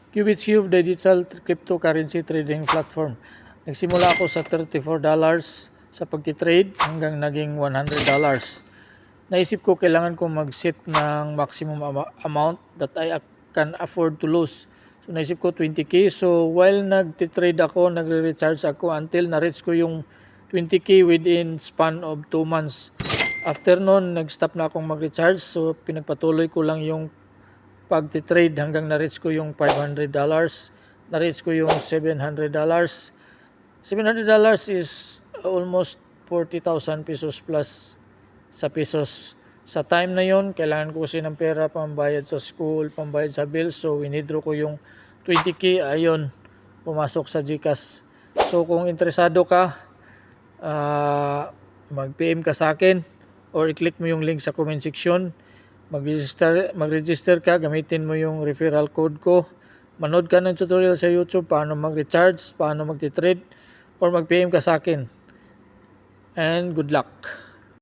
QBitCube digital cryptocurrency trading platform. Nagsimula ako sa $34 sa pagtitrade hanggang naging $100. Naisip ko kailangan ko mag-set ng maximum amount that I can afford to lose. So naisip ko 20k. So while nagtitrade ako, nagre-recharge ako until na-reach ko yung 20k within span of 2 months. After nun, nag-stop na akong mag-recharge. So pinagpatuloy ko lang yung pagtitrade hanggang na-reach ko yung $500. Na-reach ko yung $700. $700 is almost 40,000 pesos plus sa pesos. Sa time na yon, kailangan ko kasi ng pera pambayad sa school, pambayad sa bills. So, winidraw ko yung 20k. Ayun, pumasok sa GCash. So, kung interesado ka, mag-PM ka sa akin or i-click mo yung link sa comment section. Mag-register ka, gamitin mo yung referral code ko. Manood ka ng tutorial sa YouTube paano mag-recharge, paano mag-trade, or mag-PM ka sa akin. And good luck.